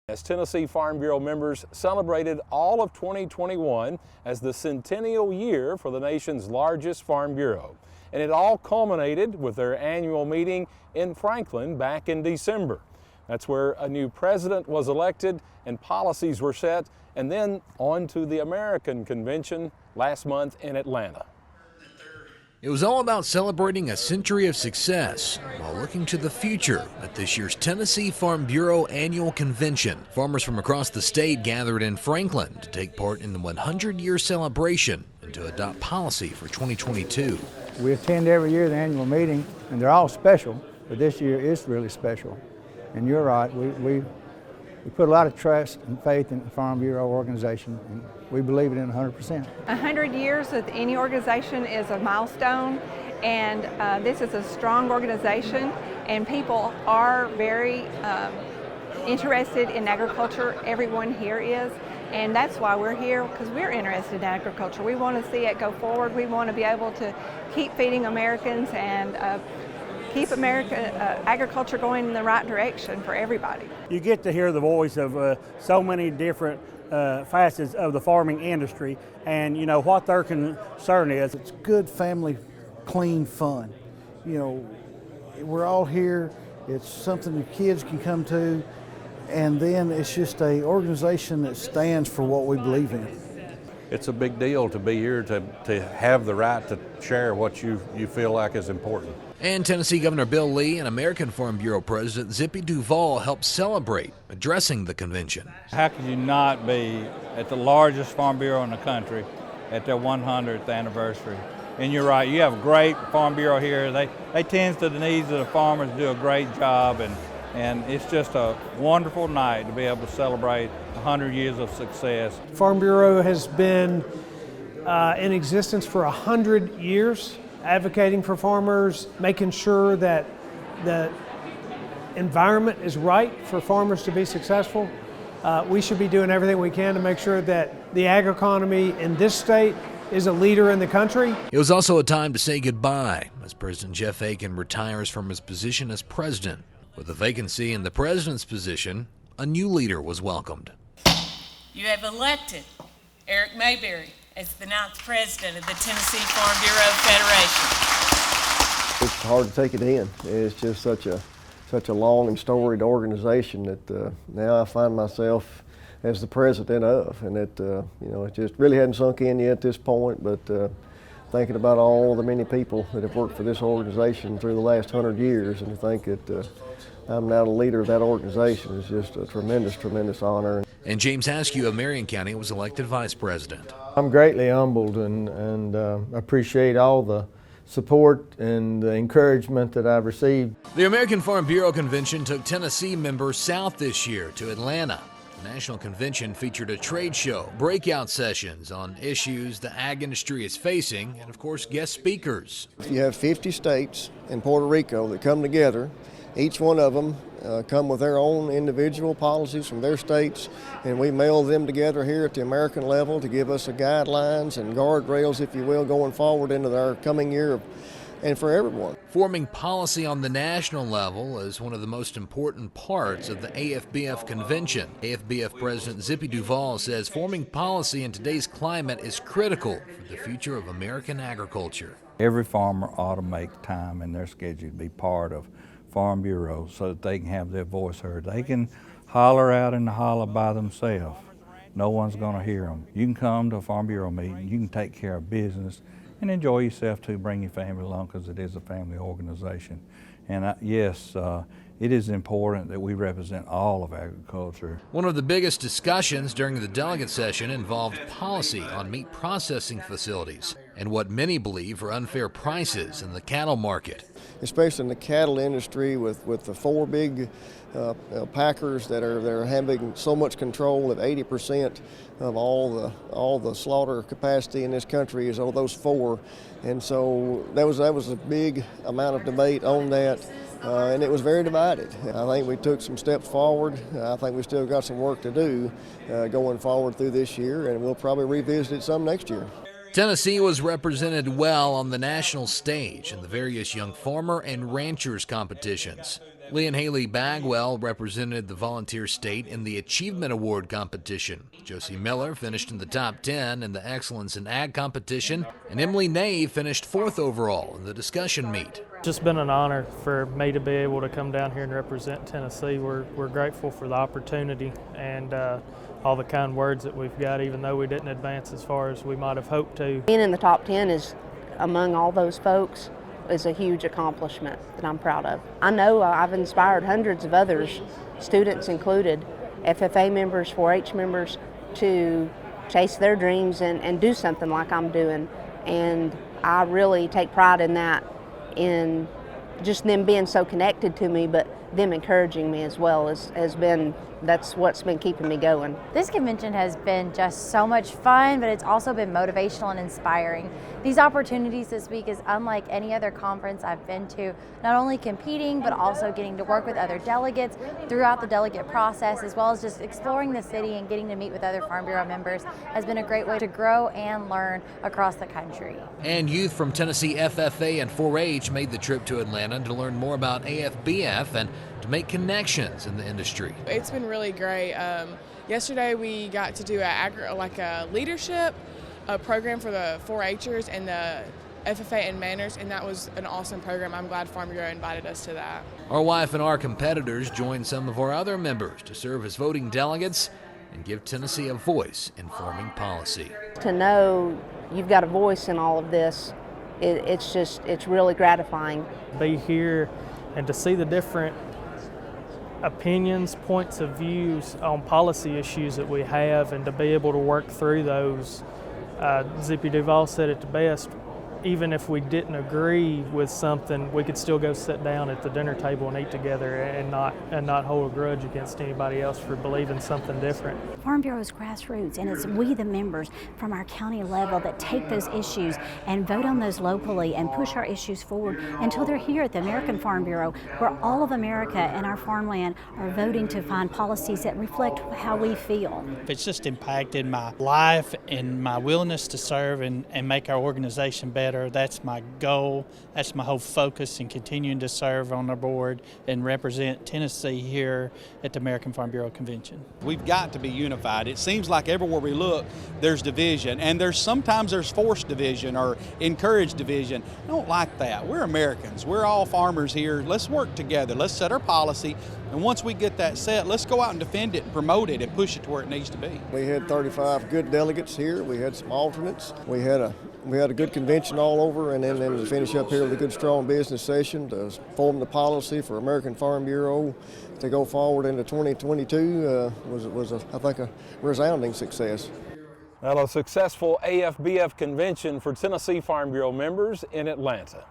As Tennessee Farm Bureau members celebrated all of 2021 as the centennial year for the nation's largest farm bureau. And it all culminated with their annual meeting in Franklin back in December. That's where a new president was elected and policies were set, and then on to the American Convention last month in Atlanta. It was all about celebrating a century of success while looking to the future at this year's Tennessee Farm Bureau Annual Convention. Farmers from across the state gathered in Franklin to take part in the 100-year celebration and to adopt policy for 2022. We attend every year the annual meeting, and they're all special, but this year is really special. And you're right, we put a lot of trust and faith in the Farm Bureau organization, and we believe it in 100%. 100 years with any organization is a milestone, and this is a strong organization, and people are very interested in agriculture. Everyone here is, and that's why we're here, because we're interested in agriculture. We want to see it go forward. We want to be able to keep feeding Americans and keep agriculture going in the right direction for everybody. You get to hear the voice of so many different facets of the farming industry, and you know what their concern is. It's good family, clean fun. You know, we're all here. It's something the kids can come to, and then it's just an organization that stands for what we believe in. It's a big deal to be here, to have the right to share what you feel like is important. And Tennessee Governor Bill Lee and American Farm Bureau President Zippy Duvall helped celebrate, addressing the convention. How could you not be at the largest farm bureau in the country at their 100th anniversary? And you're right, you have a great farm bureau here. They tend to the needs of the farmers, do a great job, and it's just a wonderful night to be able to celebrate 100 years of success. Farm Bureau has been in existence for 100 years, advocating for farmers, making sure that the environment is right for farmers to be successful. We should be doing everything we can to make sure that the ag economy in this state is a leader in the country. It was also a time to say goodbye as President Jeff Aiken retires from his position as president. With a vacancy in the president's position, a new leader was welcomed. You have elected Eric Mayberry as the 9th president of the Tennessee Farm Bureau Federation. It's hard to take it in. It's just such a long and storied organization that now I find myself as the president of, and it just really hadn't sunk in yet at this point, but thinking about all the many people that have worked for this organization through the last 100 years, and to think that I'm now the leader of that organization is just a tremendous, tremendous honor. And James Askew of Marion County was elected vice president. I'm greatly humbled and appreciate all the support and the encouragement that I've received. The American Farm Bureau Convention took Tennessee members south this year to Atlanta. The National Convention featured a trade show, breakout sessions on issues the ag industry is facing, and of course guest speakers. You have 50 states and Puerto Rico that come together. Each one of them come with their own individual policies from their states, and we meld them together here at the American level to give us the guidelines and guardrails, if you will, going forward into our coming year and for everyone. Forming policy on the national level is one of the most important parts of the AFBF convention. AFBF President Zippy Duvall says forming policy in today's climate is critical for the future of American agriculture. Every farmer ought to make time in their schedule to be part of Farm Bureau so that they can have their voice heard. They can holler out in the holler by themselves. No one's going to hear them. You can come to a Farm Bureau meeting, you can take care of business and enjoy yourself too, bring your family along, because it is a family organization. And yes, it is important that we represent all of agriculture. One of the biggest discussions during the delegate session involved policy on meat processing facilities and what many believe are unfair prices in the cattle market. Especially in the cattle industry with the 4 big packers that are having so much control that 80% of all the slaughter capacity in this country is on those 4, and so that was a big amount of debate on that, and it was very divided. I think we took some steps forward. I think we still got some work to do going forward through this year, and we'll probably revisit it some next year. Tennessee was represented well on the national stage in the various young farmer and ranchers competitions. Lee and Haley Bagwell represented the volunteer state in the Achievement Award competition. Josie Miller finished in the top 10 in the Excellence in Ag competition, and Emily Nave finished 4th overall in the discussion meet. It's just been an honor for me to be able to come down here and represent Tennessee. We're grateful for the opportunity and all the kind words that we've got, even though we didn't advance as far as we might have hoped to. Being in the top 10 is, among all those folks, is a huge accomplishment that I'm proud of. I know I've inspired hundreds of others, students included, FFA members, 4-H members, to chase their dreams and do something like I'm doing. And I really take pride in that, in just them being so connected to me, but them encouraging me as well that's what's been keeping me going. This convention has been just so much fun, but it's also been motivational and inspiring. These opportunities this week is unlike any other conference I've been to, not only competing, but also getting to work with other delegates throughout the delegate process, as well as just exploring the city and getting to meet with other Farm Bureau members has been a great way to grow and learn across the country. And youth from Tennessee FFA and 4-H made the trip to Atlanta to learn more about AFBF and to make connections in the industry. It's been really great. Yesterday we got to do a leadership program for the 4-Hers and the FFA and Manners, and that was an awesome program. I'm glad Farm Bureau invited us to that. Our YF&R competitors joined some of our other members to serve as voting delegates and give Tennessee a voice in forming policy. To know you've got a voice in all of this, it's really gratifying. Be here and to see the different opinions, points of views on policy issues that we have, and to be able to work through those. Zippy Duval said it the best. Even if we didn't agree with something, we could still go sit down at the dinner table and eat together and not hold a grudge against anybody else for believing something different. Farm Bureau is grassroots, and it's we, the members from our county level, that take those issues and vote on those locally and push our issues forward until they're here at the American Farm Bureau, where all of America and our farmland are voting to find policies that reflect how we feel. It's just impacted my life and my willingness to serve and make our organization better. That's my goal. That's my whole focus in continuing to serve on the board and represent Tennessee here at the American Farm Bureau Convention. We've got to be unified. It seems like everywhere we look, there's division, and sometimes there's forced division or encouraged division. I don't like that. We're Americans. We're all farmers here. Let's work together. Let's set our policy, and once we get that set, let's go out and defend it, promote it, and push it to where it needs to be. We had 35 good delegates here. We had some alternates. We had a good convention all over, and then to finish up here with a good, strong business session to form the policy for American Farm Bureau to go forward into 2022 was I think, a resounding success. Well, a successful AFBF convention for Tennessee Farm Bureau members in Atlanta.